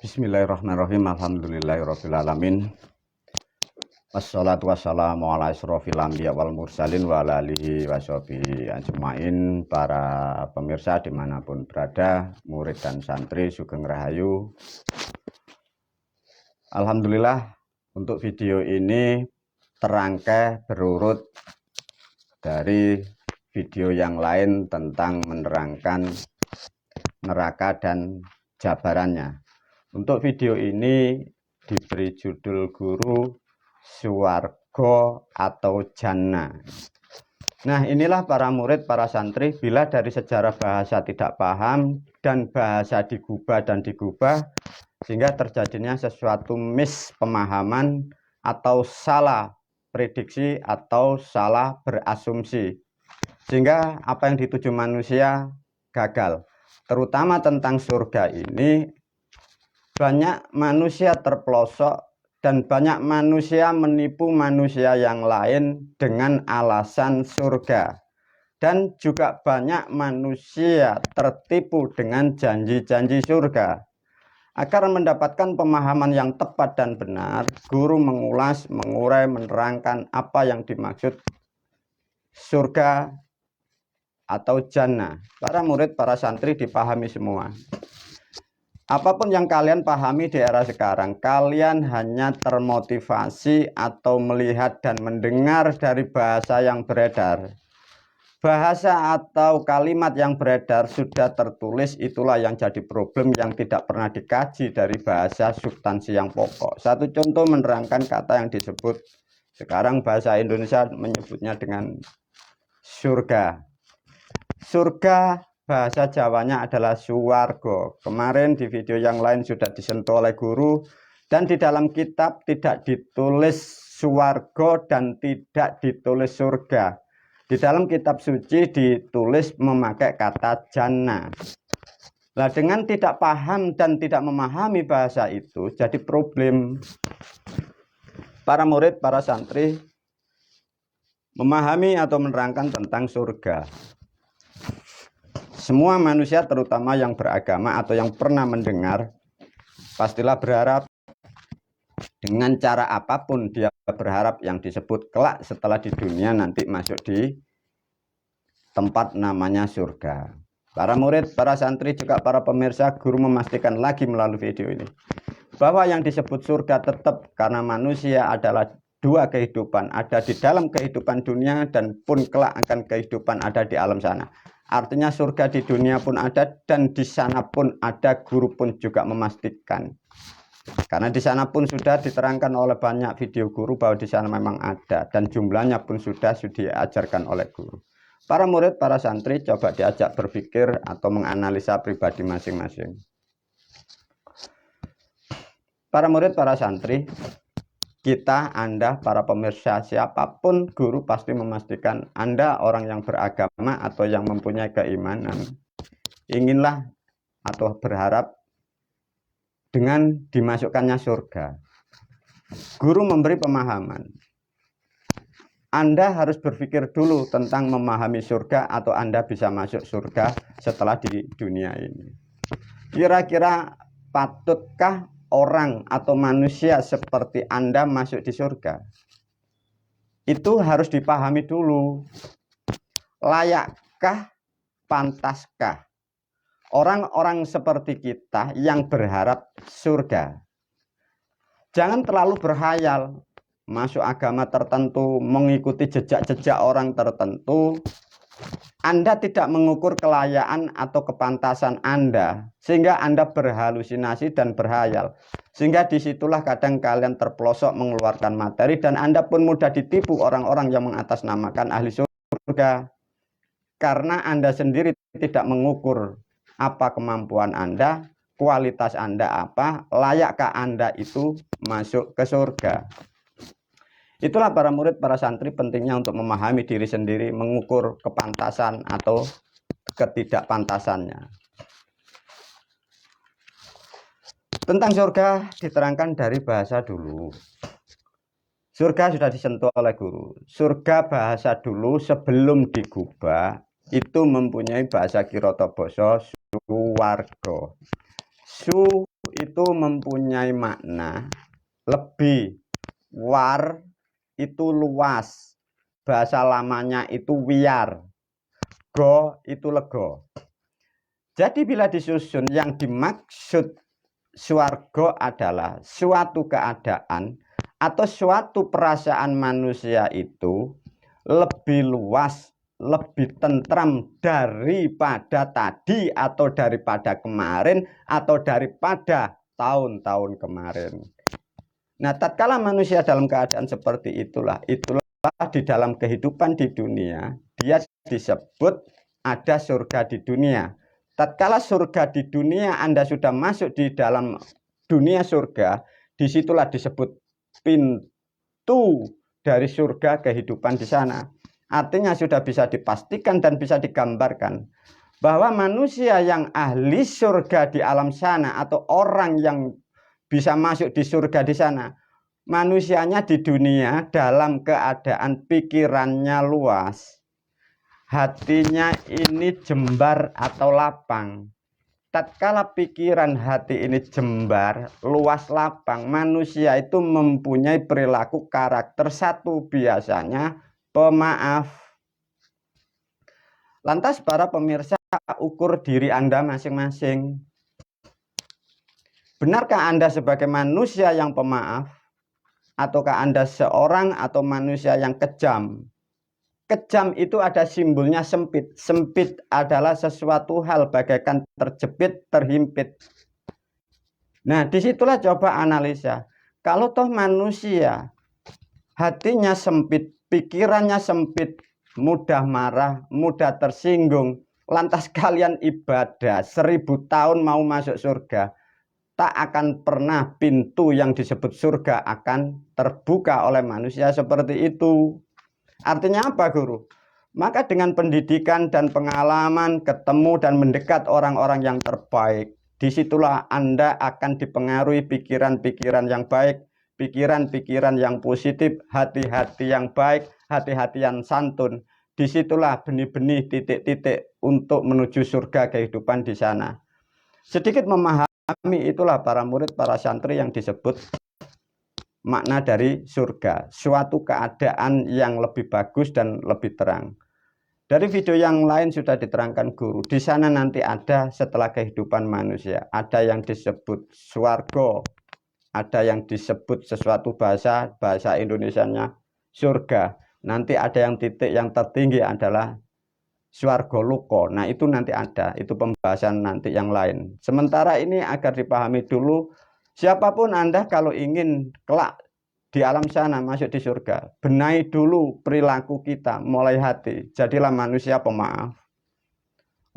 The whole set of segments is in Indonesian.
Bismillahirrahmanirrahim. Alhamdulillahirrabbilalamin. Wassalatu wassalamu ala asyrofil anbiya wal mursalin wa ala alihi washabihi ajmain. Para pemirsa dimanapun berada, murid dan santri Sugeng Rahayu. Alhamdulillah, untuk video ini terangkai berurut dari video yang lain tentang menerangkan neraka dan jabarannya. Untuk video ini diberi judul guru Suwargo atau Jannah. Nah, inilah para murid, para santri, bila dari sejarah bahasa tidak paham dan bahasa digubah dan digubah, sehingga terjadinya sesuatu mispemahaman atau salah prediksi atau salah berasumsi, sehingga apa yang dituju manusia gagal. Terutama tentang surga ini, banyak manusia terpelosok dan banyak manusia menipu manusia yang lain dengan alasan surga. Dan juga banyak manusia tertipu dengan janji-janji surga. Agar mendapatkan pemahaman yang tepat dan benar, guru mengulas, mengurai, menerangkan apa yang dimaksud surga atau jannah. Para murid, para santri dipahami semua. Apapun yang kalian pahami di era sekarang, kalian hanya termotivasi atau melihat dan mendengar dari bahasa yang beredar. Bahasa atau kalimat yang beredar sudah tertulis, itulah yang jadi problem yang tidak pernah dikaji dari bahasa substansi yang pokok. Satu contoh menerangkan kata yang disebut, sekarang bahasa Indonesia menyebutnya dengan surga. Surga bahasa Jawanya adalah suwargo. Kemarin di video yang lain sudah disentuh oleh guru, dan di dalam kitab tidak ditulis suwargo dan tidak ditulis surga. Di dalam kitab suci ditulis memakai kata jannah. Nah, dengan tidak paham dan tidak memahami bahasa itu jadi problem. Para murid, para santri memahami atau menerangkan tentang surga. Semua manusia, terutama yang beragama atau yang pernah mendengar, pastilah berharap dengan cara apapun dia berharap yang disebut kelak setelah di dunia nanti masuk di tempat namanya surga. Para murid, para santri, juga para pemirsa, guru memastikan lagi melalui video ini bahwa yang disebut surga tetap karena manusia adalah dua kehidupan, ada di dalam kehidupan dunia dan pun kelak akan kehidupan ada di alam sana. Artinya surga di dunia pun ada dan di sana pun ada, guru pun juga memastikan. Karena di sana pun sudah diterangkan oleh banyak video guru bahwa di sana memang ada dan jumlahnya pun sudah diajarkan oleh guru. Para murid, para santri coba diajak berpikir atau menganalisa pribadi masing-masing. Para murid, para santri, kita, Anda, para pemirsa, siapapun, guru pasti memastikan Anda orang yang beragama atau yang mempunyai keimanan. Inginlah atau berharap dengan dimasukkannya surga. Guru memberi pemahaman. Anda harus berpikir dulu tentang memahami surga atau Anda bisa masuk surga setelah di dunia ini. Kira-kira patutkah orang atau manusia seperti Anda masuk di surga? Itu harus dipahami dulu. Layakkah, pantaskah orang-orang seperti kita yang berharap surga? Jangan terlalu berhayal masuk agama tertentu, mengikuti jejak-jejak orang tertentu. Anda tidak mengukur kelayakan atau kepantasan Anda, sehingga Anda berhalusinasi dan berhayal. Sehingga disitulah kadang kalian terpelosok mengeluarkan materi dan Anda pun mudah ditipu orang-orang yang mengatasnamakan ahli surga. Karena Anda sendiri tidak mengukur apa kemampuan Anda, kualitas Anda apa, layakkah Anda itu masuk ke surga. Itulah para murid, para santri pentingnya untuk memahami diri sendiri, mengukur kepantasan atau ketidakpantasannya. Tentang surga diterangkan dari bahasa dulu. Surga sudah disentuh oleh guru. Surga bahasa dulu sebelum digubah itu mempunyai bahasa Kiroto Basa suwargo. itu mempunyai makna lebih, war itu luas, bahasa lamanya itu wiar, go itu lego. Jadi bila disusun, yang dimaksud swarga adalah suatu keadaan atau suatu perasaan manusia itu lebih luas, lebih tentram daripada tadi atau daripada kemarin atau daripada tahun-tahun kemarin. Nah, tatkala manusia dalam keadaan seperti itulah di dalam kehidupan di dunia, dia disebut ada surga di dunia. Tatkala surga di dunia Anda sudah masuk di dalam dunia surga, disitulah disebut pintu dari surga kehidupan di sana. Artinya sudah bisa dipastikan dan bisa digambarkan bahwa manusia yang ahli surga di alam sana atau orang yang bisa masuk di surga di sana, manusianya di dunia dalam keadaan pikirannya luas, hatinya ini jembar atau lapang. Tatkala pikiran hati ini jembar, luas, lapang, manusia itu mempunyai perilaku karakter satu, biasanya pemaaf. Lantas para pemirsa, ukur diri Anda masing-masing. Benarkah Anda sebagai manusia yang pemaaf? Ataukah Anda seorang atau manusia yang kejam? Kejam itu ada simbolnya sempit. Sempit adalah sesuatu hal bagaikan terjepit, terhimpit. Nah, disitulah coba analisa. Kalau toh manusia hatinya sempit, pikirannya sempit, mudah marah, mudah tersinggung, lantas kalian ibadah 1000 tahun mau masuk surga, tak akan pernah pintu yang disebut surga akan terbuka oleh manusia seperti itu. Artinya apa, Guru? Maka dengan pendidikan dan pengalaman, ketemu dan mendekat orang-orang yang terbaik, disitulah Anda akan dipengaruhi pikiran-pikiran yang baik, pikiran-pikiran yang positif, hati-hati yang baik, hati-hati yang santun. Disitulah benih-benih titik-titik untuk menuju surga kehidupan di sana. Sedikit memahami itulah para murid, para santri yang disebut makna dari surga, suatu keadaan yang lebih bagus dan lebih terang. Dari video yang lain sudah diterangkan Guru, di sana nanti ada setelah kehidupan manusia, ada yang disebut swarga, ada yang disebut sesuatu bahasa Indonesianya surga. Nanti ada yang titik yang tertinggi adalah swarga luko. Nah, itu nanti ada, itu pembahasan nanti yang lain. Sementara ini agar dipahami dulu, siapapun Anda kalau ingin kelak di alam sana masuk di surga, benahi dulu perilaku kita mulai hati. Jadilah manusia pemaaf.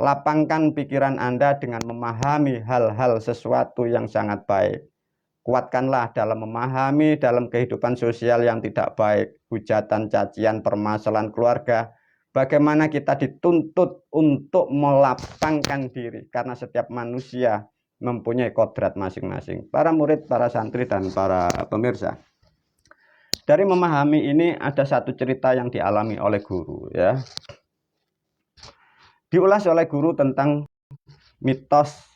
Lapangkan pikiran Anda dengan memahami hal-hal sesuatu yang sangat baik. Kuatkanlah dalam memahami dalam kehidupan sosial yang tidak baik, hujatan, cacian, permasalahan keluarga. Bagaimana kita dituntut untuk melapangkan diri, karena setiap manusia mempunyai kodrat masing-masing. Para murid, para santri, dan para pemirsa, dari memahami ini ada satu cerita yang dialami oleh Guru, ya. Diulas oleh Guru tentang mitos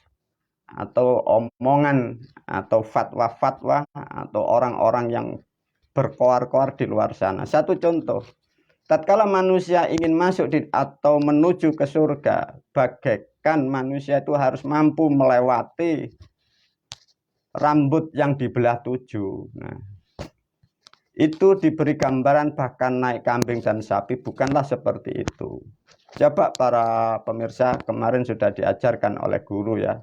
atau omongan atau fatwa-fatwa atau orang-orang yang berkoar-koar di luar sana. Satu contoh, tatkala manusia ingin masuk atau menuju ke surga, bagaikan manusia itu harus mampu melewati rambut yang dibelah 7. Nah, itu diberi gambaran bahkan naik kambing dan sapi, bukanlah seperti itu. Coba para pemirsa, kemarin sudah diajarkan oleh Guru, ya,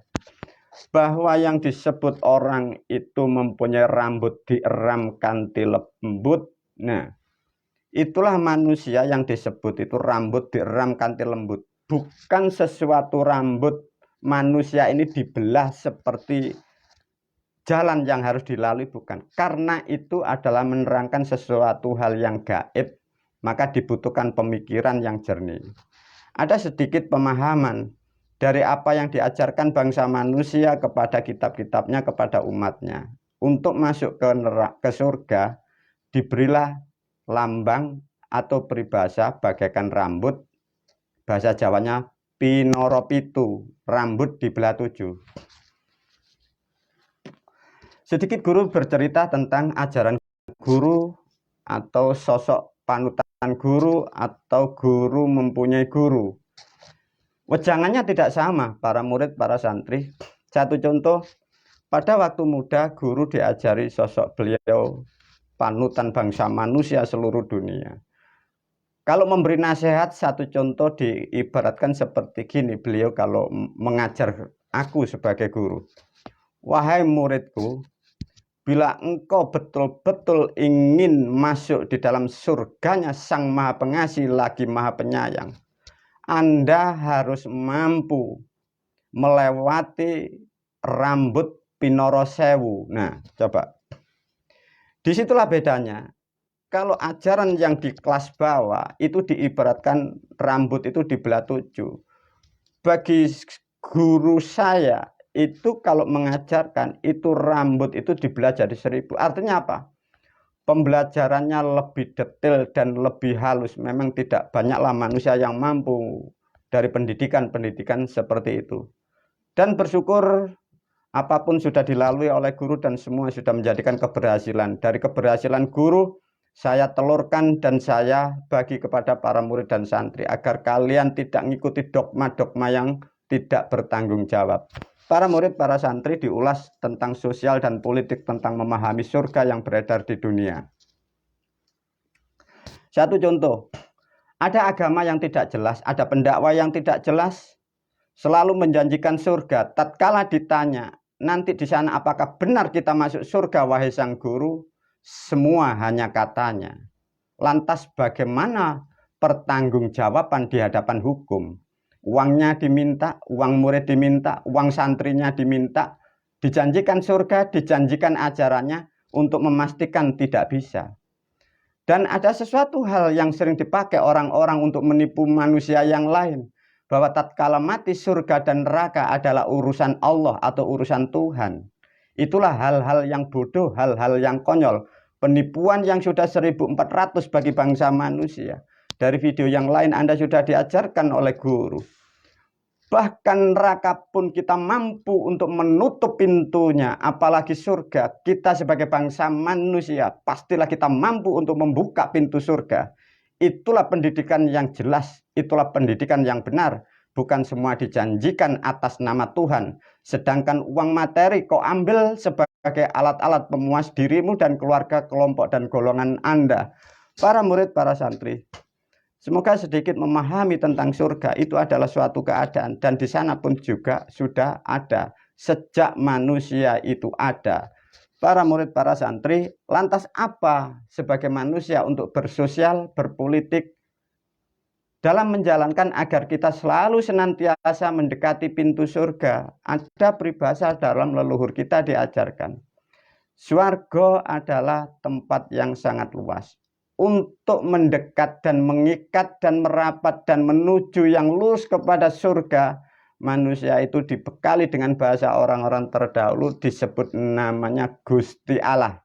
bahwa yang disebut orang itu mempunyai rambut dieram kanthi lembut. Nah, itulah manusia yang disebut itu rambut dieram kanthi lembut. Bukan sesuatu rambut manusia ini dibelah seperti jalan yang harus dilalui, bukan. Karena itu adalah menerangkan sesuatu hal yang gaib, maka dibutuhkan pemikiran yang jernih. Ada sedikit pemahaman dari apa yang diajarkan bangsa manusia kepada kitab-kitabnya, kepada umatnya. Untuk masuk ke surga, diberilah lambang atau peribahasa bagaikan rambut, bahasa Jawanya pinoropitu, rambut dibelah 7. Sedikit guru bercerita tentang ajaran guru atau sosok panutan guru atau guru mempunyai guru. Wejangannya tidak sama para murid, para santri. Satu contoh, pada waktu muda guru diajari sosok beliau panutan bangsa manusia seluruh dunia. Kalau memberi nasihat, satu contoh diibaratkan seperti gini, beliau kalau mengajar aku sebagai guru. Wahai muridku, bila engkau betul-betul ingin masuk di dalam surganya Sang Maha Pengasih lagi Maha Penyayang, Anda harus mampu melewati rambut Pinoro Sewu. Nah, coba. Disitulah bedanya. Kalau ajaran yang di kelas bawah itu diibaratkan rambut itu dibelah 7. Bagi guru saya itu kalau mengajarkan itu rambut itu dibelah jadi 1000. Artinya apa? Pembelajarannya lebih detail dan lebih halus. Memang tidak banyaklah manusia yang mampu dari pendidikan-pendidikan seperti itu. Dan bersyukur apapun sudah dilalui oleh guru dan semua sudah menjadikan keberhasilan. Dari keberhasilan guru saya telurkan dan saya bagi kepada para murid dan santri agar kalian tidak mengikuti dogma-dogma yang tidak bertanggung jawab. Para murid, para santri diulas tentang sosial dan politik, tentang memahami surga yang beredar di dunia. Satu contoh, ada agama yang tidak jelas, ada pendakwa yang tidak jelas, selalu menjanjikan surga. Tatkala ditanya, nanti di sana apakah benar kita masuk surga wahai sang guru? Semua hanya katanya. Lantas bagaimana pertanggungjawaban di hadapan hukum? Uangnya diminta, uang murid diminta, uang santrinya diminta, dijanjikan surga, dijanjikan ajarannya untuk memastikan tidak bisa. Dan ada sesuatu hal yang sering dipakai orang-orang untuk menipu manusia yang lain, bahwa tatkala mati surga dan neraka adalah urusan Allah atau urusan Tuhan. Itulah hal-hal yang bodoh, hal-hal yang konyol, penipuan yang sudah 1400 bagi bangsa manusia. Dari video yang lain Anda sudah diajarkan oleh guru. Bahkan neraka pun kita mampu untuk menutup pintunya, apalagi surga. Kita sebagai bangsa manusia, pastilah kita mampu untuk membuka pintu surga. Itulah pendidikan yang jelas, itulah pendidikan yang benar. Bukan semua dijanjikan atas nama Tuhan. Sedangkan uang materi kau ambil sebagai alat-alat pemuas dirimu dan keluarga, kelompok dan golongan Anda. Para murid, para santri, semoga sedikit memahami tentang surga. Itu adalah suatu keadaan. Dan di sana pun juga sudah ada. Sejak manusia itu ada. Para murid, para santri, lantas apa sebagai manusia untuk bersosial, berpolitik, dalam menjalankan agar kita selalu senantiasa mendekati pintu surga? Ada peribahasa dalam leluhur kita diajarkan. Swarga adalah tempat yang sangat luas. Untuk mendekat dan mengikat dan merapat dan menuju yang lurus kepada surga, manusia itu dibekali dengan bahasa orang-orang terdahulu disebut namanya Gusti Allah.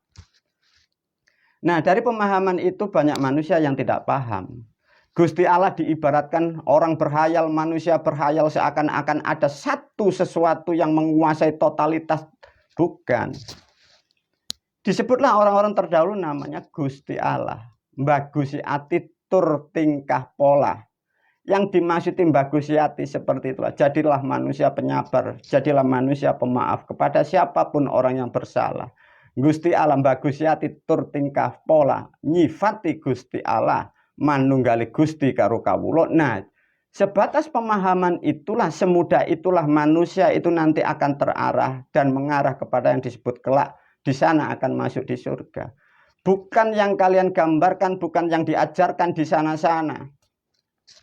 Nah, dari pemahaman itu banyak manusia yang tidak paham. Gusti Allah diibaratkan orang berhayal, manusia berhayal seakan-akan ada sesuatu yang menguasai totalitas. Bukan. Disebutlah orang-orang terdahulu namanya Gusti Allah. Mbagusi ati tur tingkah pola. Yang dimaksud mbagusi ati seperti itulah. Jadilah manusia penyabar, jadilah manusia pemaaf kepada siapapun orang yang bersalah. Gusti Allah mbagusi ati tur tingkah pola. Nyifati Gusti Allah manunggali Gusti karo kawula. Nah, sebatas pemahaman itulah, semudah itulah manusia itu nanti akan terarah dan mengarah kepada yang disebut kelak. Di sana akan masuk di surga. Bukan yang kalian gambarkan, bukan yang diajarkan di sana-sana.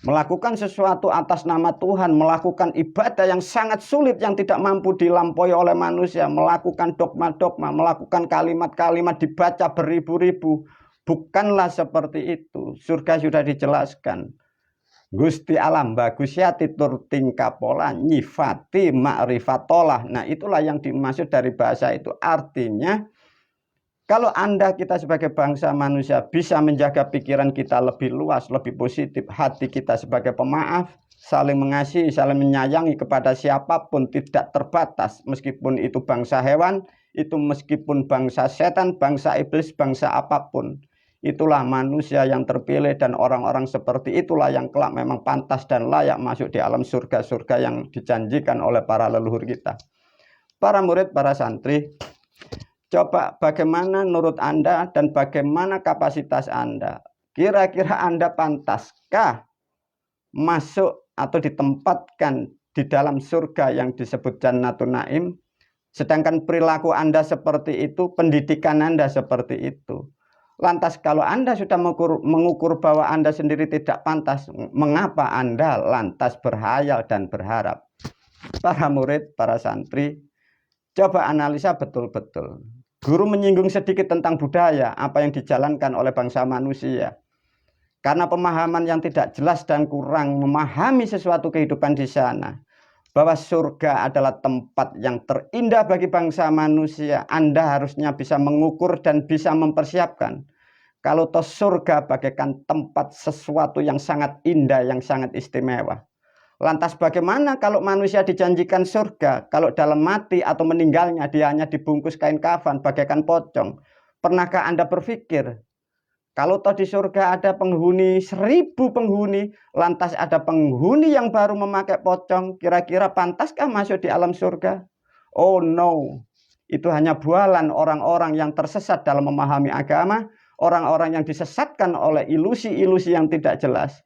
Melakukan sesuatu atas nama Tuhan, melakukan ibadah yang sangat sulit, yang tidak mampu dilampaui oleh manusia, melakukan dogma-dogma, melakukan kalimat-kalimat dibaca beribu-ribu. Bukanlah seperti itu. Surga sudah dijelaskan. Gusti alam bagusyati tur tingkah pola nyifati ma'rifatolah. Nah, itulah yang dimaksud dari bahasa itu. Artinya Kalau Anda, kita sebagai bangsa manusia bisa menjaga pikiran kita lebih luas, lebih positif, hati kita sebagai pemaaf, saling mengasihi, saling menyayangi kepada siapapun tidak terbatas, meskipun itu bangsa hewan, itu meskipun bangsa setan, bangsa iblis, bangsa apapun. Itulah manusia yang terpilih, dan orang-orang seperti itulah yang kelak memang pantas dan layak masuk di alam surga-surga yang dijanjikan oleh para leluhur kita. Para murid, para santri, coba bagaimana menurut Anda dan bagaimana kapasitas Anda? Kira-kira Anda pantaskah masuk atau ditempatkan di dalam surga yang disebut Jannatun Naim? Sedangkan perilaku Anda seperti itu, pendidikan Anda seperti itu. Lantas kalau Anda sudah mengukur bahwa Anda sendiri tidak pantas, mengapa Anda lantas berhayal dan berharap? Para murid, para santri, coba analisa betul-betul. Guru menyinggung sedikit tentang budaya, apa yang dijalankan oleh bangsa manusia. Karena pemahaman yang tidak jelas dan kurang memahami sesuatu kehidupan di sana. Bahwa surga adalah tempat yang terindah bagi bangsa manusia. Anda harusnya bisa mengukur dan bisa mempersiapkan. Kalau toh surga bagaikan tempat sesuatu yang sangat indah, yang sangat istimewa. Lantas bagaimana kalau manusia dijanjikan surga, kalau dalam mati atau meninggalnya dia hanya dibungkus kain kafan bagaikan pocong? Pernahkah Anda berpikir, kalau toh di surga ada penghuni 1000 penghuni, lantas ada penghuni yang baru memakai pocong, kira-kira pantaskah masuk di alam surga? Oh no, itu hanya bualan orang-orang yang tersesat dalam memahami agama, orang-orang yang disesatkan oleh ilusi-ilusi yang tidak jelas.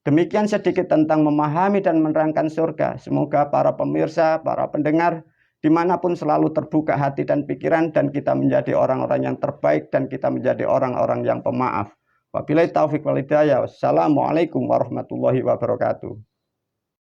Demikian sedikit tentang memahami dan menerangkan surga. Semoga para pemirsa, para pendengar, dimanapun selalu terbuka hati dan pikiran, dan kita menjadi orang-orang yang terbaik, dan kita menjadi orang-orang yang pemaaf. Wabillahi taufiq wal hidayah. Wassalamualaikum warahmatullahi wabarakatuh.